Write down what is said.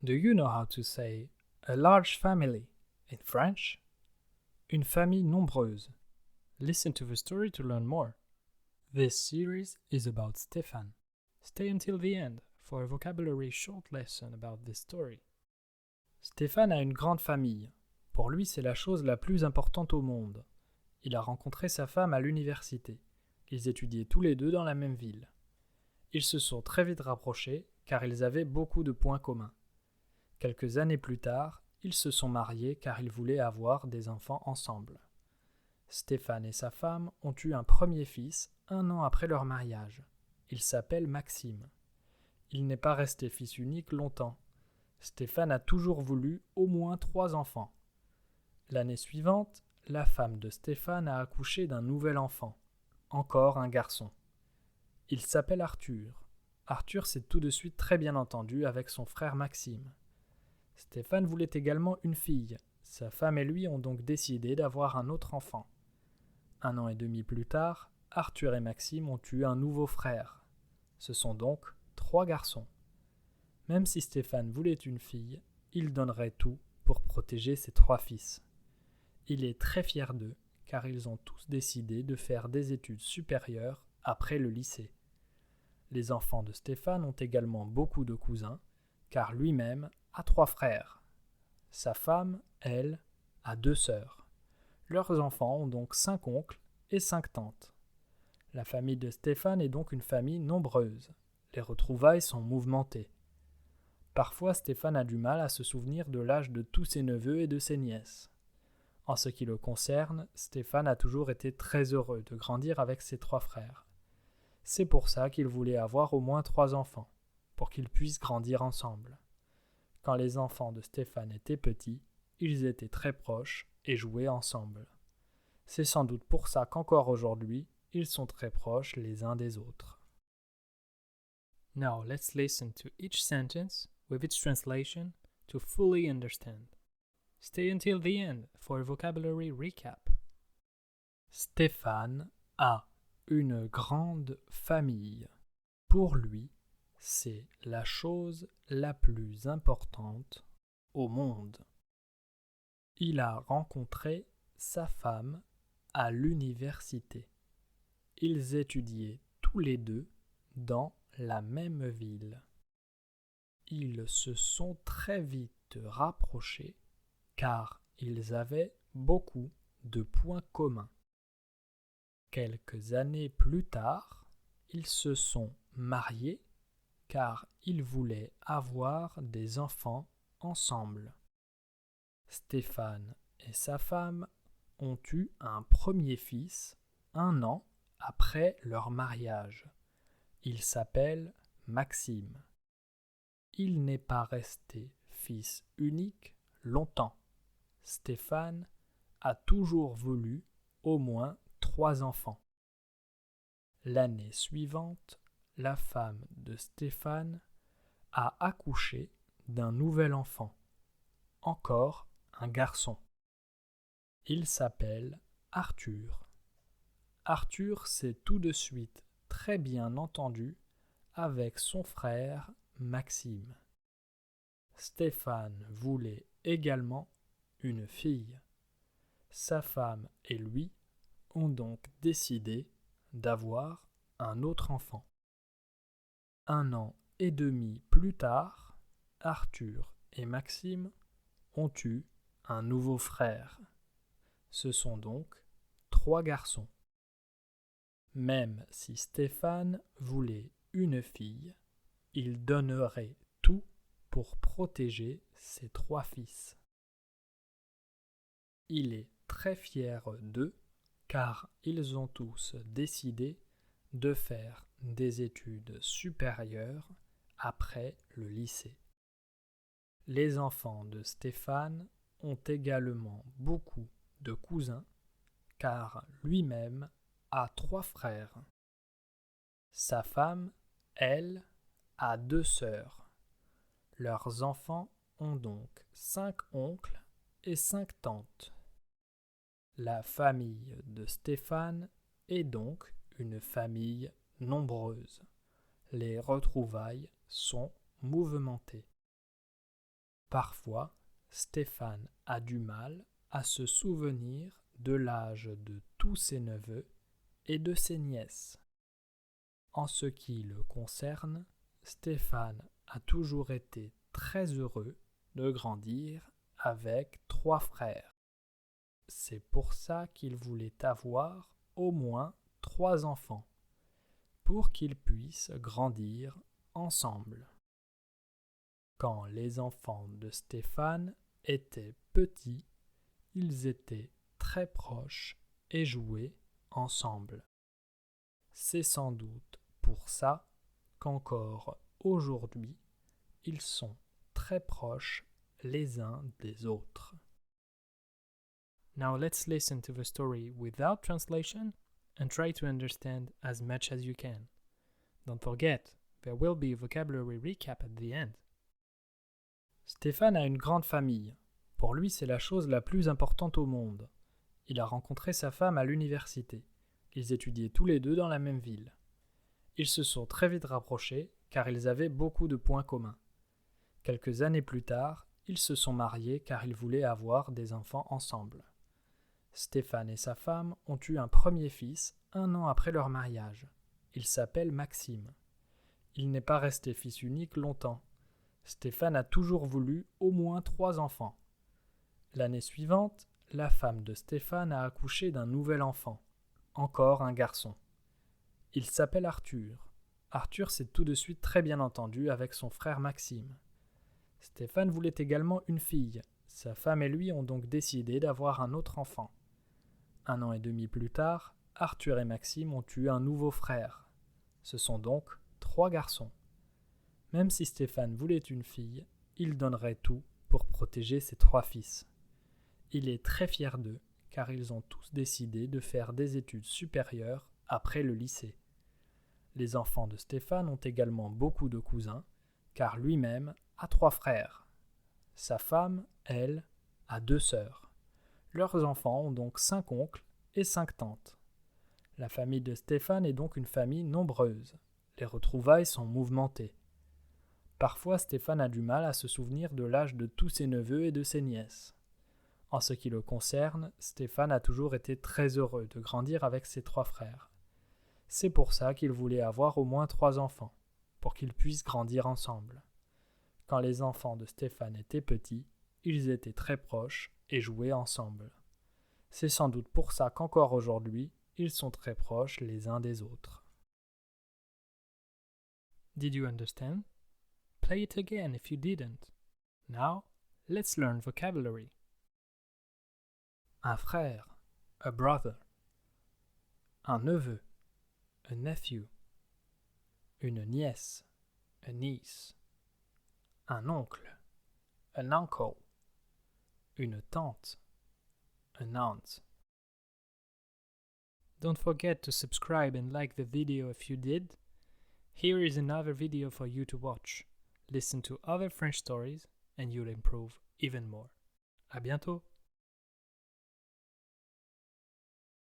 Do you know how to say a large family in French? Une famille nombreuse. Listen to the story to learn more. This series is about Stefan. Stay until the end for a vocabulary short lesson about this story. Stefan a une grande famille. Pour lui, c'est la chose la plus importante au monde. Il a rencontré sa femme à l'université. Ils étudiaient tous les deux dans la même ville. Ils se sont très vite rapprochés car ils avaient beaucoup de points communs. Quelques années plus tard, ils se sont mariés car ils voulaient avoir des enfants ensemble. Stefan et sa femme ont eu un premier fils 1 an après leur mariage. Il s'appelle Maxime. Il n'est pas resté fils unique longtemps. Stefan a toujours voulu au moins 3 enfants. L'année suivante, la femme de Stefan a accouché d'un nouvel enfant, encore un garçon. Il s'appelle Arthur. Arthur s'est tout de suite très bien entendu avec son frère Maxime. Stefan voulait également une fille. Sa femme et lui ont donc décidé d'avoir un autre enfant. 1 an et demi plus tard, Arthur et Maxime ont eu un nouveau frère. Ce sont donc 3 garçons. Même si Stefan voulait une fille, il donnerait tout pour protéger ses 3 fils. Il est très fier d'eux, car ils ont tous décidé de faire des études supérieures après le lycée. Les enfants de Stefan ont également beaucoup de cousins, car lui-même a 3 frères. Sa femme, elle, a 2 sœurs. Leurs enfants ont donc 5 oncles et 5 tantes. La famille de Stefan est donc une famille nombreuse. Les retrouvailles sont mouvementées. Parfois, Stefan a du mal à se souvenir de l'âge de tous ses neveux et de ses nièces. En ce qui le concerne, Stefan a toujours été très heureux de grandir avec ses 3 frères. C'est pour ça qu'il voulait avoir au moins 3 enfants, pour qu'ils puissent grandir ensemble. Quand les enfants de Stefan étaient petits, ils étaient très proches et jouaient ensemble. C'est sans doute pour ça qu'encore aujourd'hui, ils sont très proches les uns des autres. Now let's listen to each sentence with its translation to fully understand. Stay until the end for a vocabulary recap. Stefan a une grande famille. Pour lui, c'est la chose la plus importante au monde. Il a rencontré sa femme à l'université. Ils étudiaient tous les deux dans la même ville. Ils se sont très vite rapprochés car ils avaient beaucoup de points communs. Quelques années plus tard, ils se sont mariés car ils voulaient avoir des enfants ensemble. Stefan et sa femme ont eu un premier fils 1 an après leur mariage. Il s'appelle Maxime. Il n'est pas resté fils unique longtemps. Stefan a toujours voulu au moins 3 enfants. L'année suivante, la femme de Stefan a accouché d'un nouvel enfant, encore un garçon. Il s'appelle Arthur. Arthur s'est tout de suite très bien entendu avec son frère Maxime. Stefan voulait également une fille. Sa femme et lui ont donc décidé d'avoir un autre enfant. 1 an et demi plus tard, Arthur et Maxime ont eu un nouveau frère. Ce sont donc 3 garçons. Même si Stefan voulait une fille, il donnerait tout pour protéger ses 3 fils. Il est très fier d'eux car ils ont tous décidé de faire des études supérieures après le lycée. Les enfants de Stefan ont également beaucoup de cousins car lui-même a 3 frères. Sa femme, elle, a 2 sœurs. Leurs enfants ont donc 5 oncles et 5 tantes. La famille de Stefan est donc une famille nombreuse. Les retrouvailles sont mouvementées. Parfois, Stéphane a du mal à se souvenir de l'âge de tous ses neveux et de ses nièces. En ce qui le concerne, Stéphane a toujours été très heureux de grandir avec 3 frères. C'est pour ça qu'il voulait avoir au moins 3 enfants, pour qu'ils puissent grandir ensemble. Quand les enfants de Stéphane étaient petits, ils étaient très proches et jouaient ensemble. C'est sans doute pour ça qu'encore aujourd'hui, ils sont très proches les uns des autres. Now let's listen to the story without translation and try to understand as much as you can. Don't forget, there will be a vocabulary recap at the end. Stéphane a une grande famille. Pour lui, c'est la chose la plus importante au monde. Il a rencontré sa femme à l'université. Ils étudiaient tous les deux dans la même ville. Ils se sont très vite rapprochés car ils avaient beaucoup de points communs. Quelques années plus tard, ils se sont mariés car ils voulaient avoir des enfants ensemble. Stéphane et sa femme ont eu un premier fils 1 an après leur mariage. Il s'appelle Maxime. Il n'est pas resté fils unique longtemps. Stéphane a toujours voulu au moins 3 enfants. L'année suivante, la femme de Stéphane a accouché d'un nouvel enfant, encore un garçon. Il s'appelle Arthur. Arthur s'est tout de suite très bien entendu avec son frère Maxime. Stéphane voulait également une fille. Sa femme et lui ont donc décidé d'avoir un autre enfant. 1 an et demi plus tard, Arthur et Maxime ont eu un nouveau frère. Ce sont donc 3 garçons. Même si Stéphane voulait une fille, il donnerait tout pour protéger ses 3 fils. Il est très fier d'eux, car ils ont tous décidé de faire des études supérieures après le lycée. Les enfants de Stéphane ont également beaucoup de cousins, car lui-même a 3 frères. Sa femme, elle, a 2 sœurs. Leurs enfants ont donc 5 oncles et 5 tantes. La famille de Stéphane est donc une famille nombreuse. Les retrouvailles sont mouvementées. Parfois, Stéphane a du mal à se souvenir de l'âge de tous ses neveux et de ses nièces. En ce qui le concerne, Stéphane a toujours été très heureux de grandir avec ses 3 frères. C'est pour ça qu'il voulait avoir au moins 3 enfants, pour qu'ils puissent grandir ensemble. Quand les enfants de Stéphane étaient petits, ils étaient très proches et jouaient ensemble. C'est sans doute pour ça qu'encore aujourd'hui, ils sont très proches les uns des autres. Did you understand? Play it again if you didn't. Now, let's learn vocabulary. Un frère, a brother. Un neveu, a nephew. Une nièce, a niece. Un oncle, an uncle. Une tante, an aunt. Don't forget to subscribe and like the video if you did. Here is another video for you to watch. Listen to other French stories and you'll improve even more. À bientôt!